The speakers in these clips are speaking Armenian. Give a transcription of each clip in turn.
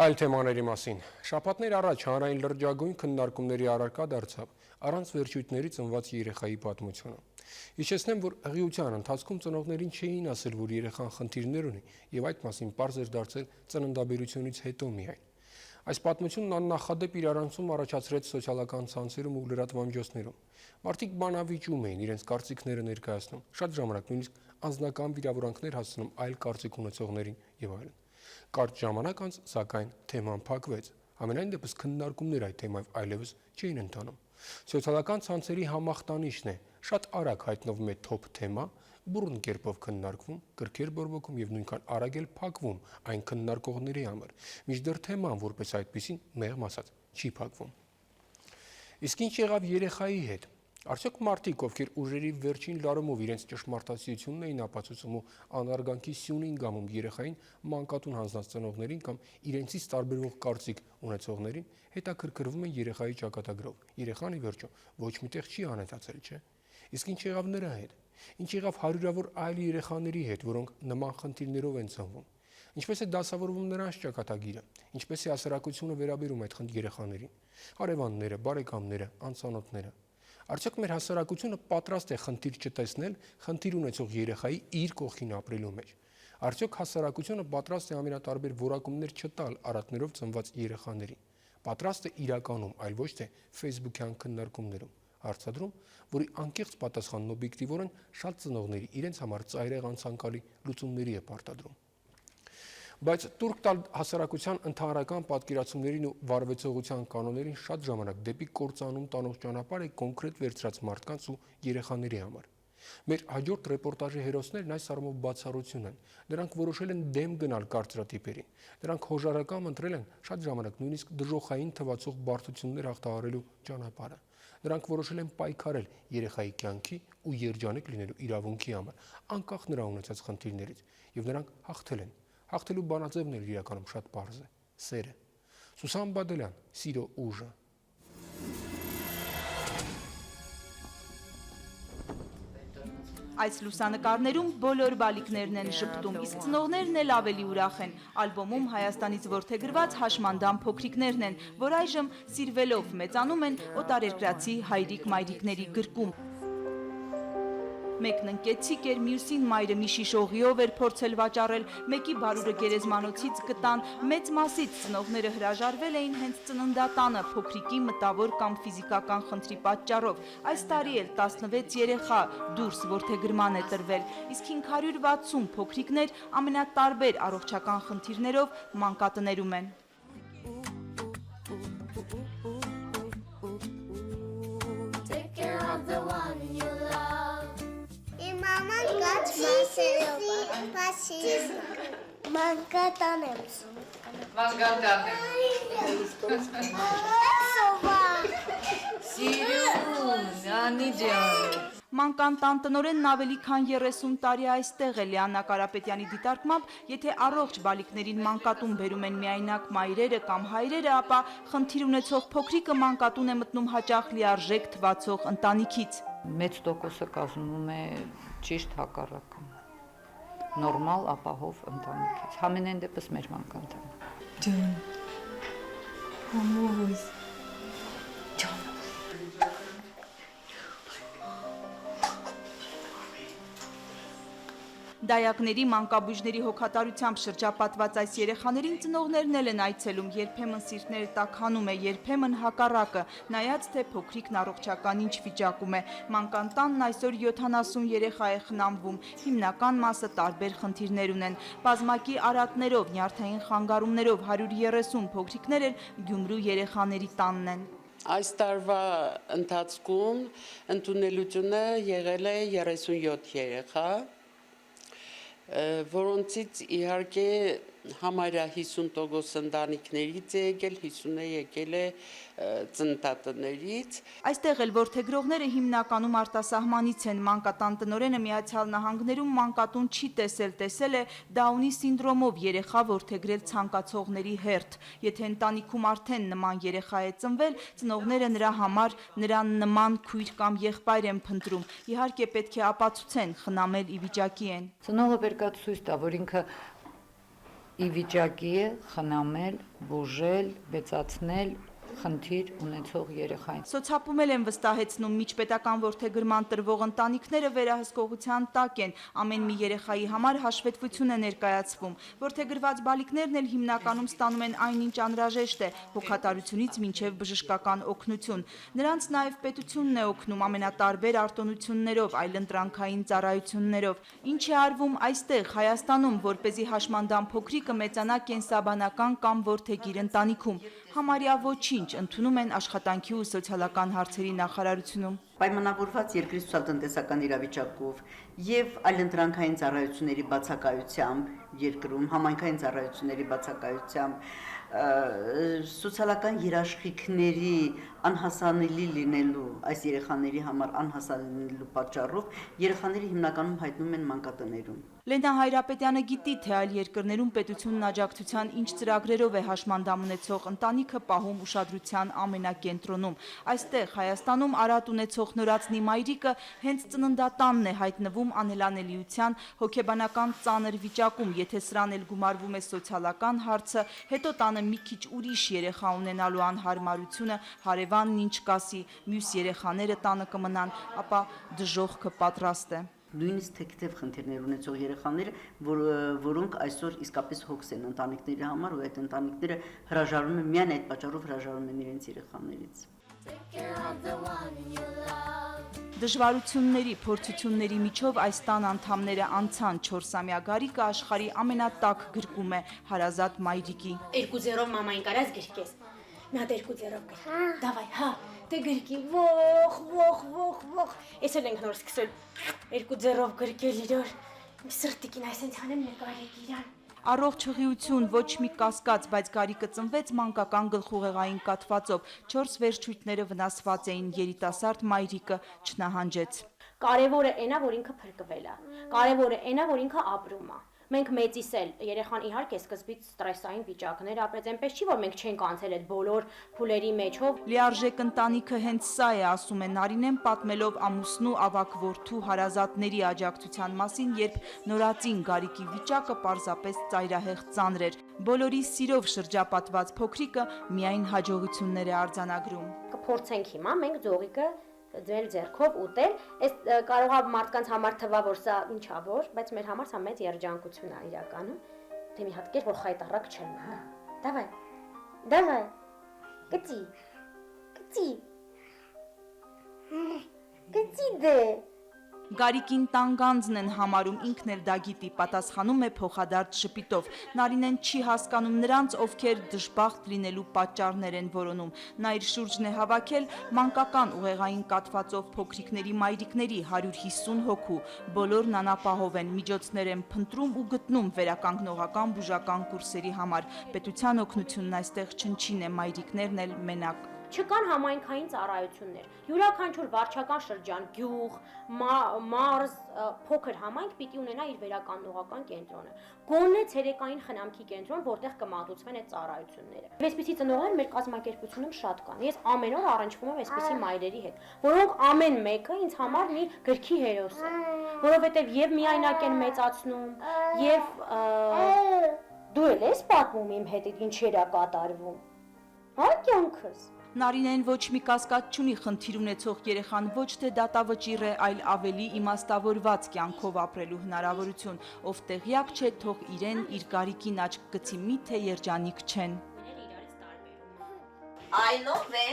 Այլ թեմաների մասին։ Շաբաթներ առաջ հանրային լրջագույն քննարկումների առարկա դարձավ առանց վերջույթների ծնված երեխայի պատմությունը։ Հիշեցնեմ, որ ըղիության ընթացքում ծնողներին չէին ասել, որ երեխան խնդիրներ ունի, եւ այդ մասին պարզ էր դարձել ծննդաբերությունից հետո միայն։ Այս պատմությունն աննախադեպ իրարանցում առաջացրեց սոցիալական ցանցերում ու լրատվամիջոցներում։ Մարդիկ բանավիճում էին, իրենց կարծիքները ներկայացնում, շատ ժամանակ նույնիսկ անձնական վիրավորանքներ հասցնում այլ կարծիք ունեցողներին եւ այլն։ Կարճ ժամանակ անց, սակայն, թեման փակվեց։ Ամենայն դեպս քննարկումներ այդ թեմայով այլևս չէին ընթանում։ Սոցիալական ցանցերի համախտանիշն է, շատ արագ հայտնվում է թոփ թեմա, բուռն կերպով քննարկվում, գրքեր բորբոքում եւ նույնքան արագ էլ փակվում այն քննարկողների համար, մինչդեռ թեման որպես այդպեսին մեղմ ասած չի փակվում։ Իսկ ինչ եղավ երեխայի հետ։ Արդյոք մարդիկ, ովքեր ուժերի վերջին լարումով իրենց ճշմարտացիությունն էին ապացուցում ու անարգանքի սյունին գամում երեխային մանկատուն հանձնած ծնողներին կամ իրենցից տարբերվող կարծիք ունեցողներին, հետաքրքրվում են երեխայի ճակատագրով։ Երեխան ի վերջո ոչ միտեղ չի անհետացել, չէ՞։ Իսկ ինչ եղավ նրա հետ։ Ինչ եղավ հարյուրավոր այլ երեխաների հետ, որոնք նման խնդիրներով են ծնվում։ Ինչպես է դասավորվում նրանց ճակատագիրը, ինչպես է հասարակությունը վերաբերում այդ երեխաներին, հարևանները, բարեկամները, անծանոթները։ Արդյոք մեր հասարակությունը պատրաստ է խնդիր չտեսնել խնդիր ունեցող երեխայի իր կողքին ապրելու մեջ։ Արդյոք հասարակությունը պատրաստ է ամենատարբեր որակումներ չտալ արատներով ծնված երեխաներին։ Պատրաստ է իրականում, այլ ոչ թե Facebook-յան քննարկումներում։ Հարցադրում, որի անկեղծ պատասխանն օբյեկտիվորեն շատ ծնողների իրենց համար ծայրահեղ անցանկալի լուծումների է պարտադրում։ Բայց տուրք տալ հասարակության ընդհանրական պատկերացումներին ու վարվեցողության կանոններին շատ ժամանակ դեպի կործանում տանող ճանապարհ է կոնկրետ վերցրած մարդկանց ու երեխաների համար։ Մեր հաջորդ ռեպորտաժի հերոսներն այս առումով բացառություն են։ Նրանք որոշել են դեմ գնալ կարծրատիպերին։ Նրանք հոժարակամ ընտրել են շատ ժամանակ նույնիսկ դժոխային թվացող բարդություններ հաղթահարելու ճանապարհը։ Նրանք որոշել են պայքարել երեխայի կյանքի ու երջանիկ լինելու իրավունքի համար, անկախ նրա ունեցած խնդիրներից, եւ նրանք հաղթել են։ Հաղթելու բանաձևն էլ իրականում շատ պարզ է՝ սերը։ Սուսան Բադելյան, Սիրո ուժը։ Այս լուսանկարներում բոլոր բալիկներն են շփտում, իսկ ծնողներն էլ ավելի ուրախ են։ Ալբոմում Հայաստանից որդեգրված հաշմանդամ փոքրիկներն են, որ այժմ սիրվելով մեծանում են օտարերկրացի հայրիկ-մայրիկների գրկում։ Մեկն ընկեցիկ էր, մյուսին մայրը մի շիշ օղիով էր փորձել վաճառել, մեկի բարուրը գերեզմանոցից գտան, մեծ մասից ծնողները հրաժարվել էին հենց ծննդատանը փոքրիկի մտավոր կամ ֆիզիկական խնդրի պատճառով։ Այս տարի էլ 16 երեխա դուրս որդեգրման է տրվել, իսկ 560 փոքրիկներ ամենատարբեր առողջական խնդիրներով մանկատներում են։ Մանկատան եմ Մանկան տան տնօրենն ավելի քան 30 տարի այստեղ է։ Լիաննա Կարապետյանի դիտարկմամբ, եթե առողջ բալիկներին մանկատուն բերում են միայնակ մայրերը կամ հայրերը, ապա խնդիր ունեցող փոքրիկը մանկատուն է մտնում հաճախ լիարժեք թվացող ընտանիքից։ Մեծ տոկոսը կազմում է ճիշտ հակառակը, նորմալ ապահով ընտանիքից, համենայն դեպս մեր մանկատանը։ Ջան, համոյ, Դայակների մանկաբույժների հոգատարությամբ շրջապատված այս երեխաներին ծնողներն էլ են այցելում, երբեմն սիրտները տաքանում է, երբեմն հակառակը, նայած թե փոքրիկն առողջական ինչ վիճակում է։ Մանկան տանն այսօր 70 երեխա է խնամվում, հիմնական մասը տարբեր խնդիրներ ունեն։ Բազմակի արատներով, նյարդային խանգարումներով 130 փոքրիկներ էլ Գյումրու երեխաների տանն են։ Այս տարվա ընթացքում ընդունելությունը եղել է 37 երեխա, որոնցից իհարկե համարյա 50% ընտանիքներից է եկել, 50-ը եկել է ծննդատներից։ Այստեղ էլ որդեգրողները հիմնականում արտասահմանից են։ Մանկատան տնօրենը Միացյալ Նահանգներում մանկատուն չի տեսել է Դաունի սինդրոմով երեխա որդեգրել ցանկացողների հերթ։ Եթե ընտանիքում արդեն նման երեխա է ծնվել, ծնողները նրա համար նրան նման քույր կամ եղբայր են փնտրում։ Իհարկե պետք է ապացուցեն խնամել ի վիճակի են։ Ծնողը պետք է ցույց տա, որ ինքը ի վիճակի է խնամել, բուժել, մեծացնել խնդիր ունեցող երեխային։ Սոցիալապում են վստահեցնում միջպետական որդեգրման տրվող ընտանիքները վերահսկողության տակ են, ամեն մի երեխայի համար հաշվետվություն է ներկայացվում։ Որդեգրված բալիկներն էլ հիմնականում ստանում են այնինչ անհրաժեշտ է, հոգատարությունից մինչև բժշկական օգնություն։ Նրանց նաև պետությունն է օգնում ամենատարբեր արտոնություններով, այլընտրանքային ծառայություններով։ Ինչ է արվում այստեղ Հայաստանում, որպեսզի հաշմանդամ փոքրիկը մեծանա կենսաբանական կամ որդեգիր ընտանիքում։ Համարյա ոչինչ, ընդունում են աշխատանքի ու սոցիալական հարցերի նախարարությունում։ Պայմանավորված երկրի սոցիալ-տնտեսական իրավիճակով եւ այլընտրանքային ծառայությունների բացակայությամբ երկրում, համայնքային ծառայությունների բացակայությամբ, սոցիալական երաշխիքների անհասանելի լինելու, այս երեխաների համար անհասանելի լինելու պատճառով երեխաները հիմնականում հայտնվում են մանկատներում։ Լենա Հայրապետյանը գիտի, թե այլ երկրներում պետությունն աջակցության ինչ ծրագրերով է հաշմանդամ ունեցող ընտանիքը պահում ուշադրության ամենակենտրոնում։ Այստեղ Հայաստանում արատ ունեցող նորածնի մայրիկը հենց ծննդատանն է հայտնվում անելանելիության հոգեբանական ծանր վիճակում, եթե սրան էլ գումարվում է սոցիալական հարցը, հետո տանը մի քիչ ուրիշ երեխա ունենալու անհարմարությունը հարևանն ինչ կասի, մյուս երեխաները տանը կմնան, ապա դժոխքը պատրաստ է։ Նույնիսկ թեքթև խնդիրներ ունեցող երեխաները, որոնք այսօր իսկապես հոգս են ընտանիքների համար, ու այդ ընտանիքները հրաժարվում են, միայն այդ պատճառով հրաժարվում են իրենց երեխաներից։ Դժվարությունների, փորձությունների միջով այս տան անդամները անցան 4-ամյա Գարիկը աշխարհի ամենատակ գրկում է հարազատ մայրիկի։ 2-0 մամային կարած գրկես։ Մի հատ 2-0 գրք։ Դավայ, հա, դե գրկի, ոխ։ Ես էլ ենք նոր սկսել 2-0 գրկել իրար։ Մի սրտիկին այսենց հանեմ նկարեք իրան։ Առողջ հղիություն, ոչ մի կասկած, բայց Գարիկը ծնվեց մանկական գլխուղեղային կաթվածով, 4 վերջույթները վնասված էին, երիտասարդ մայրիկը չնահանջեց։ Կարևորը այնա, որ ինքը փրկվել է։ Կարևորը այնա, որ ինքը ապրում է։ Մենք մեծիս էլ երեխան իհարկե սկզբից ստրեսային վիճակներ ապրեց, այնպես չի որ մենք չենք անցել այդ բոլոր փուլերի մեջով։ Լիարժեք ընտանիքը հենց սա է, ասում է Նարինեն, պատմելով ամուսնու ավագ որդու հարազատների աջակցության մասին, երբ նորածին Գարիկի վիճակը պարզապես ծայրահեղ ծանր էր։ Բոլորի սիրով շրջապատված փոքրիկը միայն հաջողություններ է արձանագրում։ Կփորձենք հիմա մենք ձողիկը ձեր ձեռքով ուտել, այս կարող է մարդկանց համար թվա, որ սա ինչա որ, բայց մեր համար սա մեծ երջանկություն է իրականում, թե մի հատ կեր, որ խայտառակ չեն մնա։ Դավայ, կծի դե։ Գարիկին տանգանձն են համարում, ինքն էլ դա գիտի, պատասխանում է փոխադարձ շպիտով։ Նարինեն չի հասկանում նրանց, ովքեր դժբախտ լինելու պատճառներ են որոնում։ Նա իր շուրջն է հավաքել մանկական ուղեղային կաթվածով փոքրիկների մայրիկների 150 հոգու։ Բոլորն անապահով են, միջոցներ են փնտրում ու գտնում վերականգնողական բուժական կուրսերի համար։ Պետության օգնությունն այստեղ չնչին է, մայրիկներն էլ մենակ։ Չկան համայնքային ծառայություններ։ Յուրաքանչյուր վարչական շրջան, գյուղ, մարզ, փոքր համայնք պիտի ունենա իր վերականգնողական կենտրոնը։ Գոնե ցերեկային խնամքի կենտրոն, որտեղ կմատուցվեն այդ ծառայությունները։ Այսպիսի ծնողներ մեր կազմակերպությունում շատ կան։ Ես ամեն օր առնչվում եմ այսպիսի մայրերի հետ, որոնք ամեն մեկը ինձ համար մի գրքի հերոս է, որովհետև եւ միայնակ են մեծացնում, եւ դու էլ ես պատմում իմ հետ ինչեր է կատարվում։ Հա կյանքս։ Նարինեն ոչ մի կասկած չունի, խնդիր ունեցող երեխան ոչ թե դատավճիռ է, այլ ավելի իմաստավորված կյանքով ապրելու հնարավորություն, ով տեղյակ չէ, թող իրեն իր Գարիկին աչք գցի, միթե երջանիկ չեն։ Այնով է։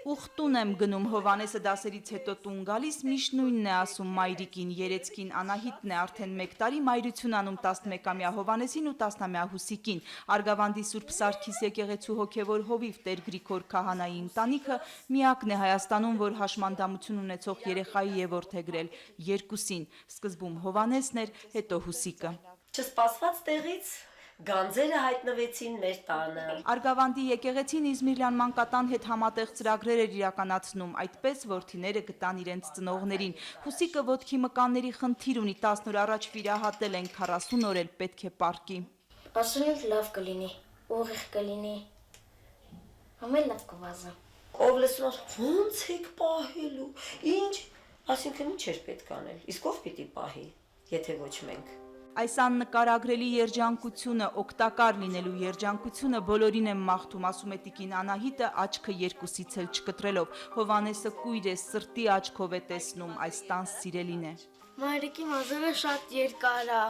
Ուխտուն եմ գնում, Հովանեսը դասերից հետո տուն գալիս, միշտ նույնն է ասում մայրիկին, երեցկին Անահիտն է արդեն 1 տարի մայրություն անում 11-ամյա Հովանեսին ու 10-ամյա Հուսիկին։ Արգավանդի Սուրբ Սարգիս եկեղեցու հոգևոր հովիվ Տեր Գրիգոր Քահանայի ընտանիքը միակն է Հայաստանում, որ հաշմանդամություն ունեցող երեխայի է որդեգրել 2-ին, սկզբում Հովանեսն էր, հետո Հուսիկը։ Չսպասված տեղից գանձերը հայտնվեցին մեր տանը։ Արգավանդի եկեղեցին Իզմիրյան մանկատան հետ համատեղ ծրագրեր էր իրականացնում, այդպես որդիները գտան իրենց ծնողներին։ Հուսիկը ոտքի մկանների խնդիր ունի, 10 օր առաջ վիրահատել են, 40 օր էլ պետք է պարկի։ Ասում ենք լավ կլինի, ուղիղ կլինի։ Ամեն լավ կվազա։ Ով լսում ոնց եք պահելու, ինչ Այսինքն ինչ էր պետք անել։ Իսկ ով պիտի պահի, եթե ոչ մենք։ Այս աննկարագրելի երջանկությունը, օգտակար լինելու երջանկությունը բոլորին եմ մաղթում, ասում է տիկին Անահիտը, աչքը երկուսից էլ չկտրելով։ Հովանեսը կույր է, սրտի աչքով է տեսնում, այս տան սիրելին է։ Մայրիկի մազերը շատ երկար է,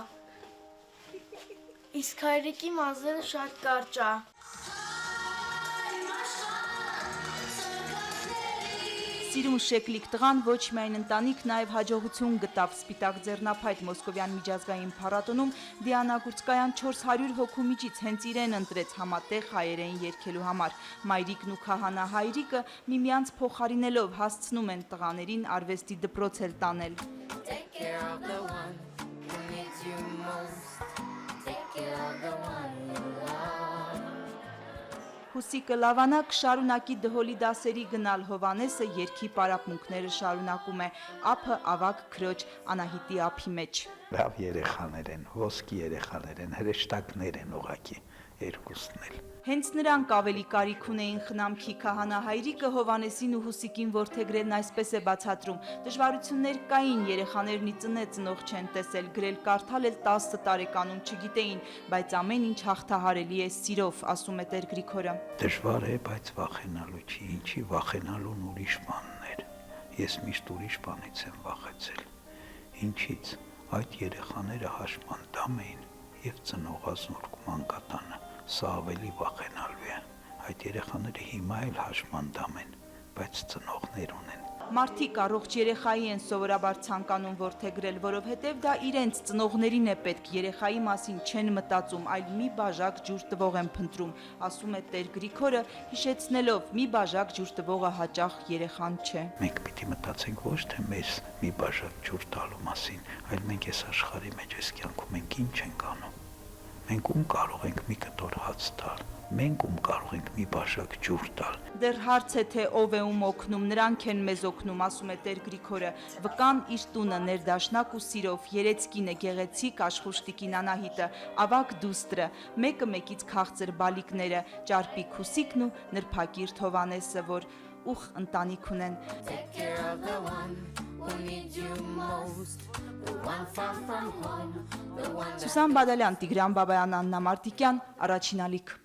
իսկ հայրիկի մազերը շատ կարճ է։ Սիրուն շեկլիկ տղան ոչ միայն ընտանիք, նաև հաջողություն գտավ Սպիտակ ձեռնափայտ Մոսկովյան միջազգային փառատոնում Դիանա Գուրցկայան 400 հոգու միջից հենց իրեն ընտրեց համատեղ հայերեն երգելու համար։ Մայրիկն ու քահանա հայրիկը միմյանց փոխարինելով հասցնում են տղաներին արվեստի դպրոց էլ տանել։ Հուսիկը լավանա կշարունակի դհոլի դասերի գնալ, Հովանեսը երգի պարապմունքները շարունակում է, ափը ավագ քրոջ Անահիտի ափի մեջ։ Լավ երեխաներ են, ոսկի երեխաներ են, հրեշտակներ են ուղակի երկուսն էլ։ Հենց նրանք ավելի կարիք ունեին խնամքի քահանա հայրիկը Հովանեսին ու Հուսիկին որդեգրելն այսպես է բացատրում։ Դժվարություններ կային, երեխաներն ի ծնե ծնող չեն տեսել, գրել կարդալ էլ 10 տարեկանում չգիտեին, բայց ամեն ինչ հաղթահարելի է սիրով, ասում է Տեր Գրիգորը։ Դժվար է, բայց վախենալու չի, ինչի վախենալուն ուրիշ բանն էր։ Ես միշտ ուրիշ բանից եմ վախեցել։ Ինչից։ Այդ երեխաները հաշմանդամ էին եւ ծնողազուրկ մանկատանը։ Սա ավելի վախենալու է։ Այդ երեխաները հիմա էլ հաշմանդամ են, բայց ծնողներ ունեն։ Մարդիկ առողջ երեխայի են սովորաբար ցանկանում որդեգրել, որովհետև դա իրենց ծնողներին է պետք, երեխայի մասին չեն մտածում, այլ մի բաժակ ջուր տվող են փնտրում, ասում է Տեր Գրիգորը, հիշեցնելով՝ մի բաժակ ջուր տվողը հաճախ երեխան չէ։ Մենք պիտի մտածենք ոչ թե մեզ մի բաժակ ջուր տալու մասին, այլ մենք այս աշխարհի մեջ այս կյանքում մենք ինչ ենք անում։ Մենք ում կարող ենք մի կտոր հաց տալ, մենք ում կարող ենք մի բաժակ ջուր տալ։ Դեռ հարց է, թե ով է ում օգնում, նրանք են մեզ օգնում, ասում է Տեր Գրիգորը։ Վկան իր տունը ներդաշնակ ու սիրով, երեցկին է գեղեցիկ աշխուժ տիկին Անահիտը, ավագ դուստրը, մեկը մեկից քաղցր բալիկները, ճարպիկ Հուսիկն ու նրբակիրթ Հովանեսը, որ ուխ ընտանիք ունեն։ Սուսան Բադալյան, Տիգրան Բաբայան, Աննա Մարտիկյան, Առաջին ալիք։